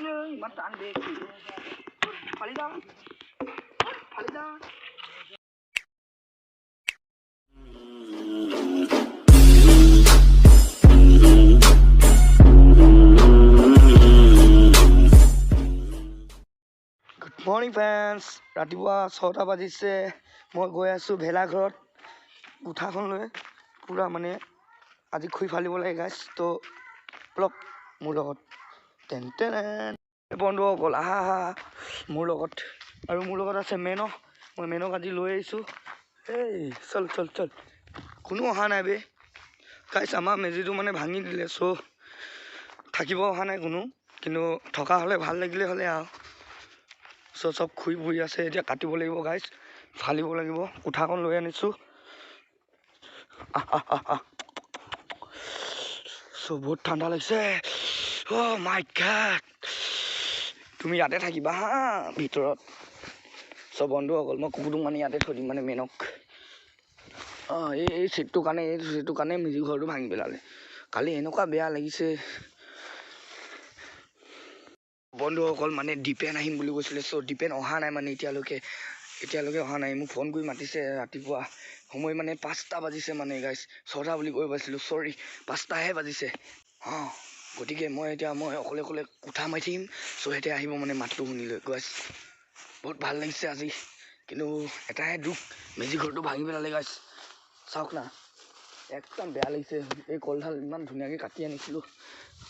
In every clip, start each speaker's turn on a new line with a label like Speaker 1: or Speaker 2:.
Speaker 1: ইমান টান বেগ ফালি যাওঁ ফালি যাওঁ মৰ্নিং ফ্ৰেণ্ডছ ৰাতিপুৱা 6টা বাজিছে মই গৈ আছোঁ ভেলাঘৰত কোঠাখন লৈ পূৰা মানে আজি খুই ফালিব লাগে গাইছ তো অলপ মোৰ লগত টেন টেন বন্ধুসকল আহা আহা মোৰ লগত আৰু মোৰ লগত আছে মেনক মই মেনক আজি লৈ আহিছোঁ এই চল চল চল কোনো অহা নাই বে গাইছ আমাৰ মেজিটো মানে ভাঙি দিলে চ' থাকিব অহা নাই কোনো কিন্তু থকা হ'লে ভাল লাগিলে হ'লে আৰু চ' চব খুই বহি আছে এতিয়া কাটিব লাগিব গাইছ ফালিব লাগিব কোঠাখন লৈ আনিছোঁ চ' বহুত ঠাণ্ডা লাগিছে অ' মাই গড তুমি ইয়াতে থাকিবা হা ভিতৰত চ' বন্ধুসকল মই কুকুৰটোক মানে ইয়াতে থৈ দিম মানে মেনক অঁ এই চিটটোৰ কাৰণে মেজি ঘৰটো ভাঙি পেলালে কালি এনেকুৱা বেয়া লাগিছে বন্ধুসকল মানে ডিপেন আহিম বুলি কৈছিলে চ' ডিপেন অহা নাই মানে এতিয়ালৈকে অহা নাই মোক ফোন কৰি মাতিছে ৰাতিপুৱা সময় মানে 5টা বাজিছে মানে গাইছ 6টা বুলি কৈ পাইছিলোঁ চৰি 5টাহে বাজিছে অঁ গতিকে মই অকলে কোঠা মাৰি থাকিম চ' এতিয়া আহিব মানে মাতটো শুনিলৈ গাইছ বহুত ভাল লাগিছে আজি কিন্তু এটাহে দুখ মেজি ঘৰটো ভাঙি পেলালে গাইছ চাওক না একদম বেয়া লাগিছে এই কলডাল ইমান ধুনীয়াকৈ কাটি আনিছিলোঁ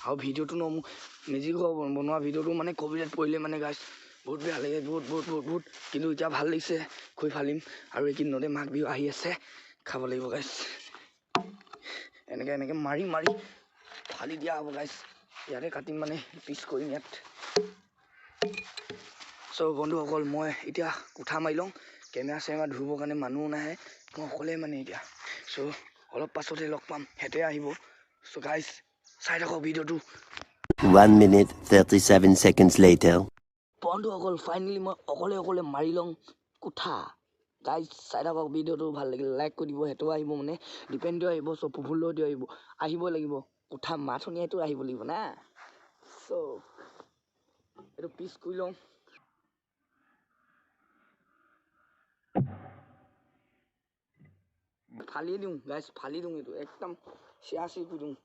Speaker 1: আৰু ভিডিঅ'টো ন মোক মেজি ঘৰ বনোৱা ভিডিঅ'টো মানে ক'ভিডত পৰিলে মানে গাইছ বহুত বেয়া লাগে বহুত কিন্তু এতিয়া ভাল লাগিছে খুই ফালিম আৰু এইকেইদিনতে মাঘ বিহু আহি আছে খাব লাগিব গাইছ এনেকৈ মাৰি ফালি দিয়া হ'ব গাইছ ইয়াতে কাটিম মানে পিচ কৰিম ইয়াত চ' বন্ধুসকল মই এতিয়া কোঠা মাৰি লওঁ কেমেৰা ধৰিবৰ কাৰণে মানুহ নাহে মই অকলে মানে এতিয়া চ' অলপ পাছতে লগ পাম হেঁতে আহিব চ' গাইছ চাই থাকক ভিডিঅ'টো
Speaker 2: 1 minute 37 seconds later
Speaker 1: বন্ধুসকল ফাইনেলি মই অকলে মাৰি লওঁ কোঠা গাইজ চাই থাকক ভিডিঅ'টো ভাল লাগিলে লাইক কৰি দিব সেইটোও আহিব মানে ডিপেণ্ডো আহিব চ' পুফুললৈও আহিব লাগিব কোঠা মাথনীয়াটো আহিব লাগিব না চ' এইটো পিচ কৰি লওঁ ফালি দিওঁ গাইজ ফালি দিওঁ এইটো একদম চিয়াচি কৰি দিওঁ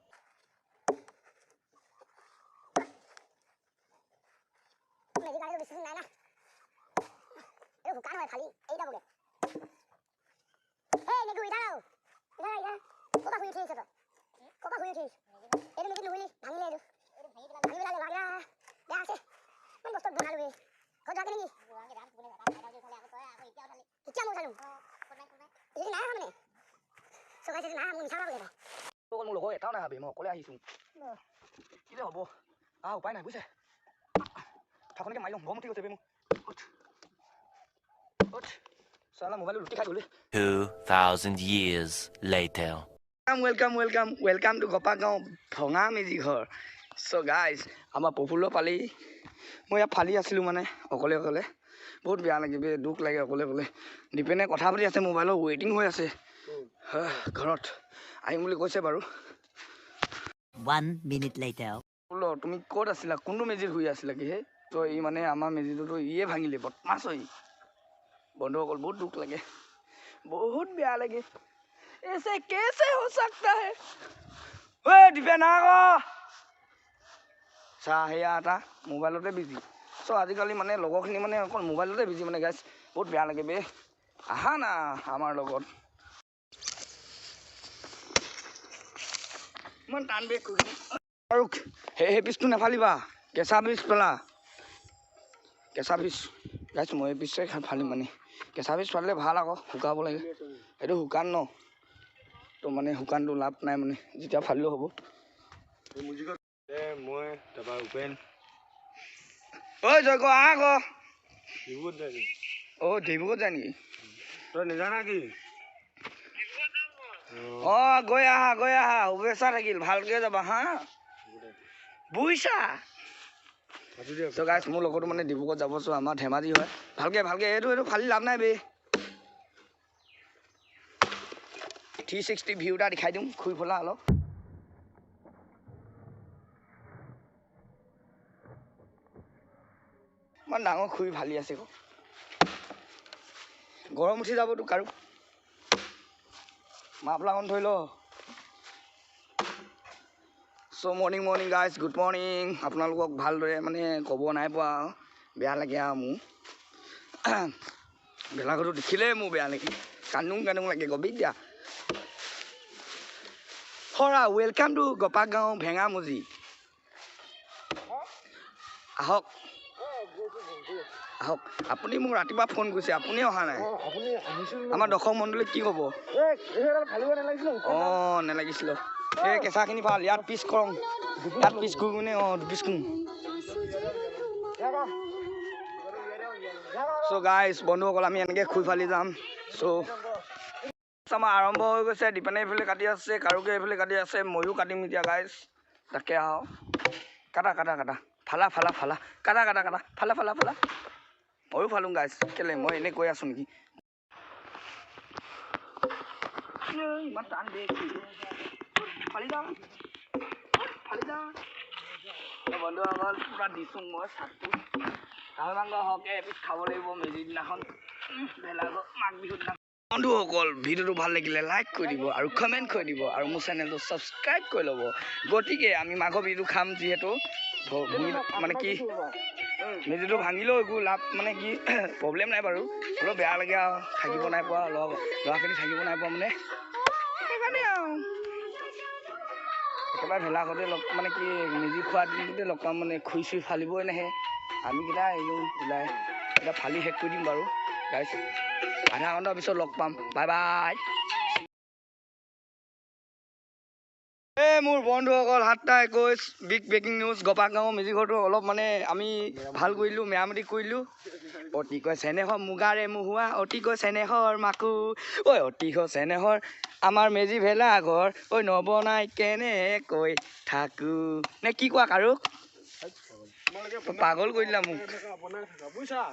Speaker 1: মোৰ লগৰ এটাও নাহাবি মই অকলে আহিছোঁ কিলে হ'ব উপায় নাই বুজিছে ঠাখনকে মাৰি লওঁ গৰম উঠি গৈছে বে মোক চালা মোবাইলটো লুটি খাই গ'লে
Speaker 2: 2000 years later
Speaker 1: welcome to Gopa গাঁও ভঙা মেজি ঘৰ চ' গাইজ আমাৰ প্ৰফুল্ল পালি মই ইয়াত ফালি আছিলোঁ মানে অকলে বহুত বেয়া লাগে দুখ লাগে অকলে ডিপেনে কথা পাতি আছে মোবাইলৰ ৱেইটিং হৈ আছে ঘৰত আহিম বুলি কৈছে বাৰু
Speaker 2: 1 minute later
Speaker 1: তুমি ক'ত আছিলা কোনটো মেজিত শুই আছিলা কি হে তো ই মানে আমাৰ মেজিটোতো ইয়ে ভাঙিলে বদমাছ হৈ বন্ধুসকল বহুত দুখ লাগে বহুত বেয়া লাগে ऐसे कैसे हो सकता है ओए डिपेन आगो चा हेया এটা মোবাইলতে বিজি চ' আজিকালি মানে লগৰখিনি মানে অকল মোবাইলতে বিজি মানে গাইছ বহুত বেয়া লাগে বে আহা না আমাৰ লগত ইমান টান বেগ আৰু সেই পিচটো নাফালিবা কেঁচা পিচ পেলা কেঁচা পিচ গাইছ মই এই পিচে ফালিম মানে কেঁচা পিচ ফালিলে ভাল আকৌ শুকাব লাগে এইটো শুকান ন তো মানে শুকানটো লাভ নাই মানে যেতিয়া ফালিলেও হ'ব
Speaker 3: মই তাৰপৰা উপেন
Speaker 1: ঐ জয় ক আহ আকৌ
Speaker 3: ডিব্ৰুগড় যায়
Speaker 1: অ' ডিব্ৰুগড় যায় নেকি
Speaker 3: তই নেজানা কি
Speaker 1: অঁ গৈ আহা শুভেচ্ছা থাকিল ভালকৈ যাবা হা বুজিছা চ' গাইছ মোৰ লগতো মানে ডিব্ৰুগড় যাব চ' আমাৰ ধেমাজি হয় ভালকৈ এইটো ফালি লাভ নাই বে 360 ভিউ এটা দেখাই দিওঁ খুই ফলা অলপ ইমান ডাঙৰ খুই ভালি আছে গৰম উঠি যাব তোক আৰু মাফলাখন থৈ ল চ' মৰ্ণিং গাইজ গুড মৰ্ণিং আপোনালোকক ভালদৰে মানে ক'ব নাই পোৱা বেয়া লাগে আৰু মোৰ ভেলাঘৰটো দেখিলে মোৰ বেয়া লাগে কান্দুং লাগে গবি দিয়া হৰা ৱেলকাম টু গপাক গাঁও ভেঙামুজি আহক আপুনি মোক ৰাতিপুৱা ফোন কৰিছে আপুনি অহা নাই আমাৰ দৰ্শক মণ্ডলীক কি ক'ব অঁ নেলাগিছিল এই কেঁচাখিনি ভাল ইয়াত পিচ কৰং ইয়াত পিচ কৰি দুপিচ কৰোঁ চ' গাইজ বন্ধুসকল আমি এনেকৈ খুই ফালি যাম চ' আমাৰ আৰম্ভ হৈ গৈছে দীপেনে এইফালে কাটি আছে কাৰুকে এইফালে কাটি আছে ময়ো কাটিম এতিয়া গাইজ তাকে আৰু কাটা ফালা ময়ো ফালোঁ গাইজ কেলে মই এনেই কৈ আছোঁ নেকি ইমান টান দে ফালি যাওঁ বন্ধুসকল পূৰা দিছোঁ মই চাটটো গাহৰি মাংস সৰহকৈ এপিচ খাব লাগিব মেজিৰ দিনাখন ভেলাঘৰ মাঘ বিহুৰ দিনাখন বন্ধুসকল ভিডিঅ'টো ভাল লাগিলে লাইক কৰি দিব আৰু কমেণ্ট কৰি দিব আৰু মোৰ চেনেলটো ছাবস্ক্ৰাইব কৰি ল'ব গতিকে আমি মাঘৰ বিহুটো খাম যিহেতু মানে কি মেজিটো ভাঙিলেও একো লাভ মানে কি প্ৰব্লেম নাই বাৰু অলপ বেয়া লাগে আৰু থাকিব নাই পোৱা ল'ৰাখিনি থাকিব নাই পোৱা মানে সেইকাৰণে আৰু একেবাৰে ভেলাঘৰতে লগ মানে কি মেজি খোৱা দিনটোতে লগ পাম মানে খুই চুই ফালিবই নাহে আমি কেইটা আহিলোঁ ওলাই এতিয়া ফালি শেষ কৰি দিম বাৰু গাইজ আধা ঘণ্টাৰ পিছত লগ পাম বাই এই মোৰ বন্ধুসকল 7:21 বিগ ব্ৰেকিং নিউজ গপাক গাঁও মেজি ঘৰটো অলপ মানে আমি ভাল কৰিলোঁ মেৰামতি কৰিলোঁ অতিকৈ চেনেহৰ মুগাৰে মুহুৱা অতিকৈ চেনেহৰ মাকো ঐ অতিকৈ চেনেহৰ আমাৰ মেজি ভেলাঘৰ ঐ নবনাই কেনেকৈ থাকোঁ নে কি কোৱা কাৰো পাগল কৰি দিলা মোক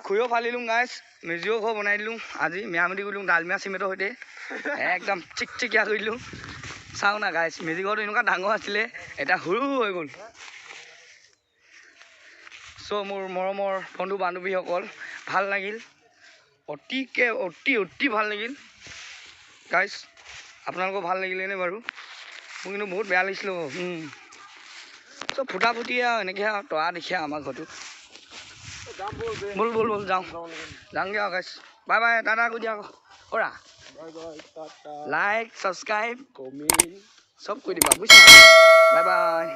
Speaker 1: খুইও ফালিলোঁ গাইজ মেজিও ঘৰ বনাই দিলোঁ আজি মেৰামতি কৰিলোঁ ডালমিয়া চিমেণ্টৰ সৈতে একদম চিকচিকীয়া কৰি দিলোঁ চাওঁ না গাইজ মেজি ঘৰটো এনেকুৱা ডাঙৰ আছিলে এটা সৰু হৈ গ'ল চ' মোৰ মৰমৰ বন্ধু বান্ধৱীসকল ভাল লাগিল অতি ভাল লাগিল গাইজ আপোনালোকৰ ভাল লাগিলেনে বাৰু মোৰ কিন্তু বহুত বেয়া লাগিছিলে চ' ফুটা ফুটি আৰু এনেকৈ আৰু তৰা দেখি আমাৰ ঘৰটো ব'ল যাওঁগৈ আৰু গাইজ বাই টাটা কৈ দিয়া আকৌ কৰা লাইক ছাবস্ক্ৰাইব কমেণ্ট চব কৰি দিবা বুজিছা বাই